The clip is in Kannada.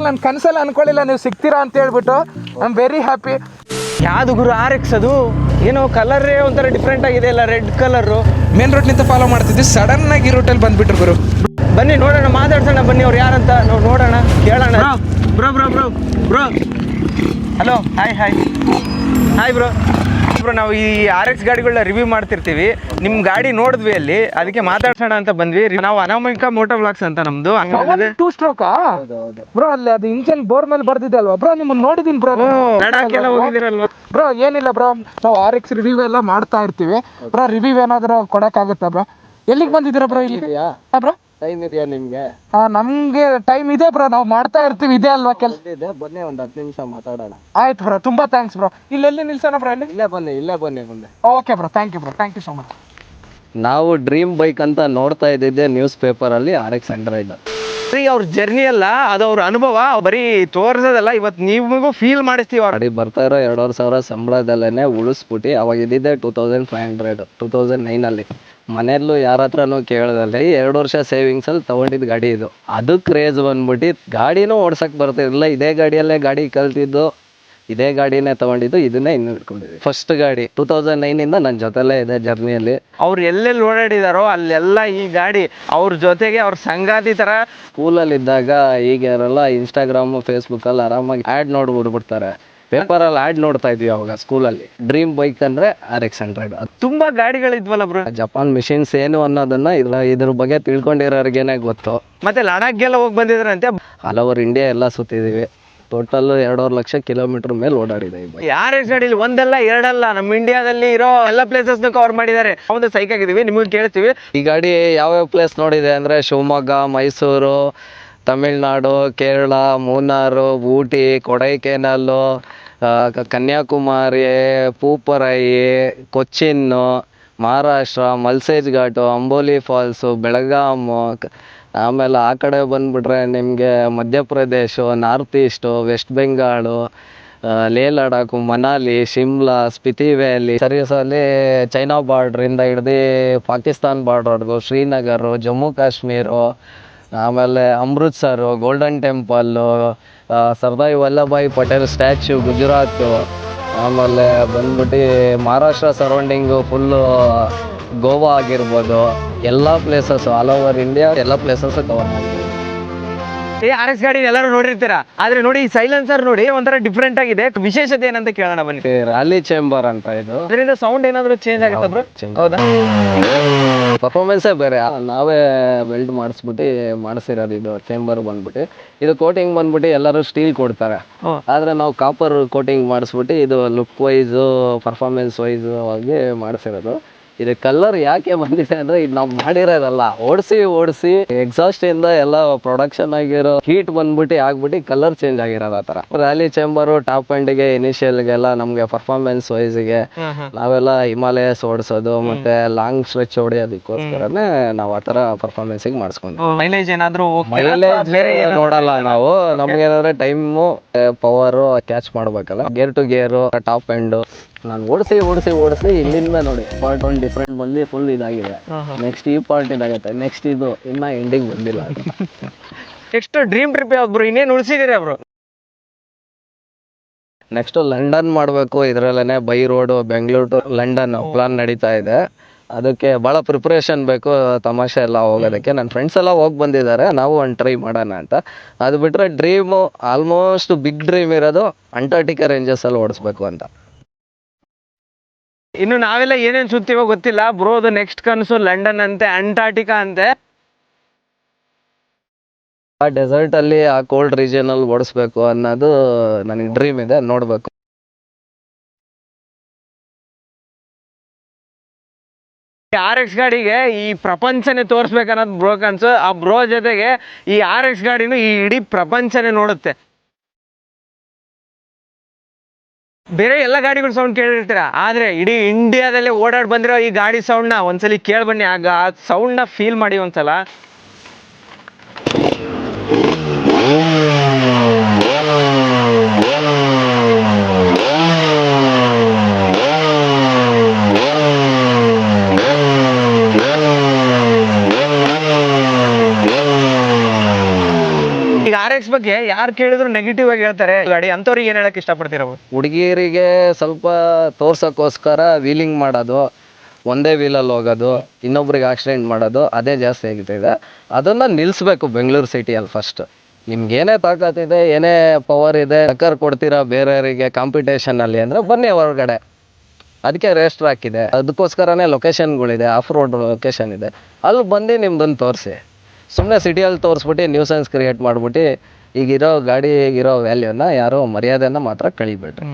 ನಾನು ಕನಸಲ್ಲಿ ಅನ್ಕೊಳ್ಳಿಲ್ಲ ನೀವು ಸಿಗ್ತೀರಾ ಅಂತ ಹೇಳ್ಬಿಟ್ಟು ಐ ಆಮ್ ವೆರಿ ಹ್ಯಾಪಿ. ಯಾವುದು ಗುರು RX ಅದು? ಏನೋ ಕಲರೇ ಒಂಥರ ಡಿಫ್ರೆಂಟ್ ಆಗಿದೆ ಅಲ್ಲ, ರೆಡ್ ಕಲರು. ಮೇನ್ ರೋಡ್ನಿಂದ ಫಾಲೋ ಮಾಡ್ತಿದ್ವಿ, ಸಡನ್ ಆಗಿ ಈ ರೂಟಲ್ಲಿ ಬಂದ್ಬಿಟ್ರು ಗುರು. ಬನ್ನಿ ನೋಡೋಣ, ಮಾತಾಡ್ಸೋಣ ಬನ್ನಿ, ಅವ್ರು ಯಾರಂತ ನಾವು ನೋಡೋಣ, ಕೇಳೋಣ. Bro bro bro bro hello, hi hi hi bro. ನಾವು ಈ RX ಗಾಡಿಗಳನ್ನ ರಿವ್ಯೂ ಮಾಡ್ತಿರ್ತೀವಿ, ನಿಮ್ಮ ಗಾಡಿ ನೋಡಿದ್ವಿ ಅಲ್ಲಿ, ಅದಕ್ಕೆ ಮಾತಾಡ್ಸೋಣ ಅಂತ ಬಂದ್ವಿ. ನಾವು ಅನಾಮಿಕಾ ಮೋಟೋ ವ್ಲಾಗ್ಸ್ ಅಂತ ನಮ್ದು. 2 ಸ್ಟ್ರೋಕ್ ಬ್ರೋ, ಅಲ್ಲಿ ಅದು ಇಂಜನ್ ಬೋರ್ ಮೇಲೆ ಬರ್ದಿದೆ ಅಲ್ವಾ ಬ್ರೋ, ನಿಮ್ಮನ್ನ ನೋಡಿದೀನಿ ಬ್ರೋ. ಲಡಾಖ್ ಹೋಗಿದ್ದೀರಲ್ವಾ ಬ್ರೋ? ಏನಿಲ್ಲ ಬ್ರೋ, ನಾವು RX ರಿವ್ಯೂ ಎಲ್ಲ ಮಾಡ್ತಾ ಇರ್ತೀವಿ ಬ್ರೋ. ರಿವ್ಯೂ ಏನಾದರೂ ಕೊಡೋಕ್ಕಾಗುತ್ತಾ ಬ್ರೋ? ಎಲ್ಲಿಗೆ ಬಂದಿದ್ದೀರಾ ಬ್ರೋ? ಇಲ್ಲಿ ಬ್ರೋ ಟೈಮ್ ಇದೆಯಾ ನಿಮ್ಗೆ? ನಮ್ಗೆ ಟೈಮ್ ಇದೆ ಬ್ರೋ, ನಾವು ಮಾಡ್ತಾ ಇರ್ತೀವಿ. ಇದೆ ಅಲ್ವಾ ಕೆಲಸ? ಬನ್ನಿ, ಒಂದು 10 ನಿಮಿಷ ಮಾತಾಡೋಣ. ಆಯ್ತು ಬ್ರೋ, ತುಂಬಾ ಥ್ಯಾಂಕ್ಸ್ ಬ್ರೋ. ಇಲ್ಲೆಲ್ಲಿ ನಿಲ್ಸೋಣ ಬ್ರೋ? ಇಲ್ಲೇ ಬನ್ನಿ ಮುಂದೆ. Okay bro, thank you bro, thank you so much. ನಾವು ಡ್ರೀಮ್ ಬೈಕ್ ಅಂತ ನೋಡ್ತಾ ಇದ್ದಿದ್ದೆ ನ್ಯೂಸ್ ಪೇಪರಲ್ಲಿ RX 100. ಅವ್ರ ಜರ್ನಿ ಅಲ್ಲ, ಅದು ಅವ್ರ ಅನುಭವ, ಬರೀ ತೋರ್ಸೋದಲ್ಲ. ಇವತ್ತು ನಿಮಗೂ ಫೀಲ್ ಮಾಡಿಸ್ತೀವಿ. ಗಾಡಿ ಬರ್ತಾ ಇರೋ 2,500 ಸಂಬಳದಲ್ಲೇ ಉಳಿಸ್ಬಿಟ್ಟು, ಅವಾಗ ಇದ್ದಿದ್ದೆ 2500 2009 ಮನೆಯಲ್ಲೂ ಯಾರ ಹತ್ರನೂ ಕೇಳೋದಲ್ಲ, 2 ವರ್ಷ ಸೇವಿಂಗ್ಸಲ್ಲಿ ತೊಗೊಂಡಿದ್ದು ಗಾಡಿ ಇದು. ಅದು ಕ್ರೇಜ್ ಬಂದ್ಬಿಟ್ಟು ಗಾಡಿನೂ ಓಡ್ಸಕ್ಕೆ ಬರ್ತಿರಲಿಲ್ಲ. ಇದೇ ಗಾಡಿಯಲ್ಲೇ ಗಾಡಿ ಕಲ್ತಿದ್ದು, ಇದೇ ಗಾಡಿನೇ ತೊಗೊಂಡಿದ್ದು, ಇದನ್ನೇ ಇನ್ನು ಇಟ್ಕೊಂಡಿದ್ವಿ. ಫಸ್ಟ್ ಗಾಡಿ 2009 ನನ್ನ ಜೊತೆಲೇ ಇದೆ ಜರ್ನಿಯಲ್ಲಿ. ಅವ್ರು ಎಲ್ಲೆಲ್ಲಿ ಓಡಾಡಿದಾರೋ ಅಲ್ಲೆಲ್ಲ ಈ ಗಾಡಿ ಅವ್ರ ಜೊತೆಗೆ ಅವ್ರ ಸಂಗಾತಿ ಥರ. ಸ್ಕೂಲಲ್ಲಿದ್ದಾಗ ಈಗ ಇರಲ್ಲ, ಇನ್ಸ್ಟಾಗ್ರಾಮು ಫೇಸ್ಬುಕ್ಕಲ್ಲಿ ಆರಾಮಾಗಿ ಆ್ಯಡ್ ನೋಡ್ಬಿಡ್ಬಿಡ್ತಾರೆ. ಪೇಪರಲ್ಲಿ ಆ್ಯಡ್ ನೋಡ್ತಾ ಇದ್ವಿ ಅವಾಗ ಸ್ಕೂಲಲ್ಲಿ. ಡ್ರೀಮ್ ಬೈಕ್ ಅಂದರೆ RX 100. ತುಂಬಾ ಗಾಡಿಗಳಿದ್ವಲ್ಲ ಬ್ರೋ. ಜಪಾನ್ ಮಿಷಿನ್ಸ್ ಏನು ಅನ್ನೋದನ್ನ ಇದ್ರ ಬಗ್ಗೆ ತಿಳ್ಕೊಂಡಿರೋರ್ಗೇನೆ ಗೊತ್ತು. ಮತ್ತೆ ಲಡಾಖ್ಗೆಲ್ಲ ಹೋಗಿ ಬಂದಿದ್ರಂತೆ. ಆಲ್ ಓವರ್ ಇಂಡಿಯಾ ಎಲ್ಲ ಸುತ್ತಿದ್ದೀವಿ. ಟೋಟಲ್ 2.5 ಲಕ್ಷ ಕಿಲೋಮೀಟರ್ ಮೇಲೆ ಓಡಾಡಿದೆ ಈ ಬೈಕ್. RX ಗಾಡಿಲಿ ಒಂದಲ್ಲ ಎರಡಲ್ಲ, ನಮ್ಮ ಇಂಡಿಯಾದಲ್ಲಿ ಇರೋ ಎಲ್ಲ ಪ್ಲೇಸಸ್ನ ಕವರ್ ಮಾಡಿದ್ದಾರೆ. ಒಂದು ಸೈಕ್ ಆಗಿದ್ದೀವಿ, ನಿಮಗೆ ಕೇಳ್ತೀವಿ. ಈ ಗಾಡಿ ಯಾವ್ಯಾವ ಪ್ಲೇಸ್ ನೋಡಿದೆ ಅಂದರೆ ಶಿವಮೊಗ್ಗ, ಮೈಸೂರು, ತಮಿಳ್ನಾಡು, ಕೇರಳ, ಮೂನಾರು, ಊಟಿ, ಕೊಡೈಕೆನಾಲು, ಕನ್ಯಾಕುಮಾರಿ, ಪೂಪರೈ, ಕೊಚ್ಚಿನ್ನು, ಮಹಾರಾಷ್ಟ್ರ, ಮಲ್ಸೇಜ್ ಘಾಟು, ಅಂಬೋಲಿ ಫಾಲ್ಸು, ಬೆಳಗಾಮು, ಆಮೇಲೆ ಆ ಕಡೆ ಬಂದುಬಿಟ್ರೆ ನಿಮಗೆ Madhya Pradesh, north east, west Bengal, Leh Ladakh, Manali, Shimla, Spiti valley, ಸರಿಸಲ್ಲಿ ಚೈನಾ ಬಾರ್ಡ್ರಿಂದ ಹಿಡ್ದು ಪಾಕಿಸ್ತಾನ್ ಬಾರ್ಡ್ರ್ವರೆಗೂ, ಶ್ರೀನಗರು, ಜಮ್ಮು ಕಾಶ್ಮೀರು, ಆಮೇಲೆ Amritsar, Golden Temple, Sardar Vallabhbhai Patel statue Gujarat, ಆಮೇಲೆ ಬಂದ್ಬಿಟ್ಟು ಮಹಾರಾಷ್ಟ್ರ ಸರೌಂಡಿಂಗು ಫುಲ್ಲು ಗೋವಾ ಆಗಿರ್ಬೋದು. ಎಲ್ಲ ಪ್ಲೇಸಸ್ಸು ಆಲ್ ಓವರ್ ಇಂಡಿಯಾ ಎಲ್ಲ ಪ್ಲೇಸಸ್ಸು ಕವರ್ ಮಾಡಿದ್ದೀವಿ. ಈ RX ಗಾಡಿ ಎಲ್ಲರೂ ನೋಡಿರ್ತೀರಾ, ಆದ್ರೆ ನೋಡಿ ಈ ಸೈಲೆನ್ಸರ್ ನೋಡಿ ಒಂಥರ ಡಿಫ್ರೆಂಟ್ ಆಗಿದೆ. ವಿಶೇಷತೆ ಏನಂತ ಕೇಳೋಣ ಬನ್ನಿ. ರ್ಯಾಲಿ ಚೇಂಬರ್ ಅಂತ ಇದು. ಅದರಿಂದ ಸೌಂಡ್ ಏನಾದರೂ ಚೇಂಜ್ ಆಗುತ್ತಾ ಬ್ರೋ? ಹೌದಾ? ಪರ್ಫಾರ್ಮೆನ್ಸೇ ಬೇರೆ. ನಾವೇ ವೆಲ್ಡ್ ಮಾಡಿಸಿರೋದು ಇದು ಚೇಂಬರ್ ಬಂದ್ಬಿಟ್ಟು. ಇದು ಕೋಟಿಂಗ್ ಬಂದ್ಬಿಟ್ಟು ಎಲ್ಲರೂ ಸ್ಟೀಲ್ ಕೊಡ್ತಾರೆ, ಆದರೆ ನಾವು ಕಾಪರ್ ಕೋಟಿಂಗ್ ಮಾಡಿಸ್ಬಿಟ್ಟು ಇದು ಲುಕ್ ವೈಸು ಪರ್ಫಾರ್ಮೆನ್ಸ್ ವೈಸು ಆಗಿ ಮಾಡಿಸಿರೋದು. ಇದು ಕಲರ್ ಯಾಕೆ ಬಂದಿದೆ ಅಂದರೆ, ಇದು ನಾವು ಮಾಡಿರೋದಲ್ಲ, ಓಡಿಸಿ ಎಕ್ಸಾಸ್ಟಿಂದ ಎಲ್ಲ ಪ್ರೊಡಕ್ಷನ್ ಆಗಿರೋ ಹೀಟ್ ಬಂದ್ಬಿಟ್ಟು ಆಗ್ಬಿಟ್ಟು ಕಲರ್ ಚೇಂಜ್ ಆಗಿರೋದು. ಆ ಥರ ರ್ಯಾಲಿ ಚೇಂಬರು ಟಾಪ್ ಎಂಡಿಗೆ ಇನಿಷಿಯಲ್ಗೆಲ್ಲ ನಮಗೆ ಪರ್ಫಾರ್ಮೆನ್ಸ್ ವೈಸಿಗೆ ನಾವೆಲ್ಲ ಹಿಮಾಲಯಸ್ ಓಡಿಸೋದು ಮತ್ತು ಲಾಂಗ್ ಸ್ಟ್ರೆಚ್ ಹೊಡೆಯೋದಕ್ಕೋಸ್ಕರನೇ ನಾವು ಆ ಥರ ಪರ್ಫಾರ್ಮೆನ್ಸಿಗೆ ಮಾಡಿಸ್ಕೊಂಡು. ಮೈಲೇಜ್ ಏನಾದರೂ ಮೈಲೇಜ್ ನೋಡಲ್ಲ ನಾವು, ನಮ್ಗೇನಾದ್ರೆ ಟೈಮು ಪವರು ಕ್ಯಾಚ್ ಮಾಡ್ಬೇಕಲ್ಲ. Gear to gear top end ನಾನು ಓಡಿಸಿ ಇಲ್ಲಿಂದ ನೋಡಿ ಪಾರ್ಟ್ 1 ಡಿಫ್ರೆಂಟ್ ಬಂದು ಫುಲ್ ಇದಾಗಿದೆ. ನೆಕ್ಸ್ಟ್ ಈ ಪಾರ್ಟ್ ಇದಾಗುತ್ತೆ, ನೆಕ್ಸ್ಟ್ ಇದು ಇನ್ನ ಎಂಡಿಂಗ್ ಬಂದಿಲ್ಲ. ನೆಕ್ಸ್ಟ್ ಡ್ರೀಮ್ ಟ್ರಿಪ್ ಯಾವ್ದು ಬ್ರೋ? ಇನ್ನೇನು ಉಳಿಸಿದ್ದೀರಾ ಬ್ರೋ? ನೆಕ್ಸ್ಟ್ ಲಂಡನ್ ಮಾಡಬೇಕು. ಇದರಲ್ಲೇ by road Bengaluru to London plan ನಡೀತಾ ಇದೆ. ಅದಕ್ಕೆ ಭಾಳ ಪ್ರಿಪ್ರೇಷನ್ ಬೇಕು, ತಮಾಷೆ ಎಲ್ಲ ಹೋಗೋದಕ್ಕೆ. ನನ್ನ ಫ್ರೆಂಡ್ಸ್ ಎಲ್ಲ ಹೋಗಿ ಬಂದಿದ್ದಾರೆ, ನಾವು ಒಂದು ಟ್ರೈ ಮಾಡೋಣ ಅಂತ. ಅದು ಬಿಟ್ಟರೆ ಡ್ರೀಮು ಆಲ್ಮೋಸ್ಟ್ ಬಿಗ್ ಡ್ರೀಮ್ ಇರೋದು ಅಂಟಾರ್ಟಿಕಾ ರೇಂಜಸಲ್ಲಿ ಓಡಿಸ್ಬೇಕು ಅಂತ. ಇನ್ನು ನಾವೆಲ್ಲ ಏನೇನು ಸುತ್ತೀವೋ ಗೊತ್ತಿಲ್ಲ ಬ್ರೋದು. ನೆಕ್ಸ್ಟ್ ಕನಸು ಲಂಡನ್ ಅಂತೆ, ಅಂಟಾರ್ಟಿಕಾ ಅಂತೆ. ಆ ಡೆಸರ್ಟಲ್ಲಿ ಆ ಕೋಲ್ಡ್ ರೀಜನಲ್ಲಿ ಓಡಿಸ್ಬೇಕು ಅನ್ನೋದು ನನಗೆ ಡ್ರೀಮ್ ಇದೆ, ನೋಡಬೇಕು. RX ಗಾಡಿಗೆ ಈ ಪ್ರಪಂಚನೇ ತೋರಿಸ್ಬೇಕನ್ನೋದು ಬ್ರೋ ಕನಸು. ಆ ಬ್ರೋ ಜೊತೆಗೆ ಈ RX ಗಾಡಿನೂ ಈ ಇಡೀ ಪ್ರಪಂಚನೇ ನೋಡುತ್ತೆ. ಬೇರೆ ಎಲ್ಲ ಗಾಡಿಗಳು ಸೌಂಡ್ ಕೇಳಿರ್ತೀರ, ಆದರೆ ಇಡೀ ಇಂಡಿಯಾದಲ್ಲೇ ಓಡಾಡಿ ಬಂದಿರೋ ಈ ಗಾಡಿ ಸೌಂಡ್ನ ಒಂದ್ಸಲಿ ಕೇಳ್ಬನ್ನಿ. ಆಗ ಆ ಸೌಂಡ್ನ ಫೀಲ್ ಮಾಡಿ ಒಂದ್ಸಲ. ಈಗ RX ಬಗ್ಗೆ ಯಾರು ಕೇಳಿದ್ರು ನೆಗೆಟಿವ್ ಆಗಿ ಹೇಳ್ತಾರೆ ಗಾಡಿ, ಅಂಥವ್ರಿಗೆ ಏನ್ ಹೇಳಕ್ ಇಷ್ಟಪಡ್ತೀರಾ? ಹುಡುಗಿಯರಿಗೆ ಸ್ವಲ್ಪ ತೋರ್ಸೋಕ್ಕೋಸ್ಕರ ವೀಲಿಂಗ್ ಮಾಡೋದು, ಒಂದೇ ವೀಲಲ್ಲಿ ಹೋಗೋದು, ಇನ್ನೊಬ್ರಿಗೆ ಆಕ್ಸಿಡೆಂಟ್ ಮಾಡೋದು ಅದೇ ಜಾಸ್ತಿ ಆಗ್ತಿದೆ. ಅದನ್ನು ನಿಲ್ಲಿಸ್ಬೇಕು ಬೆಂಗಳೂರು ಸಿಟಿಯಲ್ಲಿ ಫಸ್ಟ್. ನಿಮ್ಗೆ ಏನೇ ತಾಕತ್ತಿದೆ, ಏನೇ ಪವರ್ ಇದೆ, ಟಕ್ಕರ್ ಕೊಡ್ತೀರಾ ಬೇರೆಯವರಿಗೆ ಕಾಂಪಿಟೇಷನಲ್ಲಿ ಅಂದರೆ ಬನ್ನಿ ಹೊರಗಡೆ. ಅದಕ್ಕೆ ರೇಸ್ ಟ್ರ್ಯಾಕ್ ಇದೆ, ಅದಕ್ಕೋಸ್ಕರನೇ ಲೊಕೇಶನ್ಗಳಿದೆ, ಆಫ್ ರೋಡ್ ಲೊಕೇಶನ್ ಇದೆ, ಅಲ್ಲಿ ಬಂದು ನಿಮ್ದನ್ನು ತೋರಿಸಿ. ಸುಮ್ಮನೆ ಸಿಟಿಯಲ್ಲಿ ತೋರಿಸ್ಬಿಟ್ಟು ನ್ಯೂಸೆನ್ಸ್ ಕ್ರಿಯೇಟ್ ಮಾಡಿಬಿಟ್ಟು ಈಗಿರೋ ಗಾಡಿಗಿರೋ ವ್ಯಾಲ್ಯೂನ ಯಾರೋ ಮರ್ಯಾದೆನ ಮಾತ್ರ ಕಳಿಬೇಡ್ರಿ.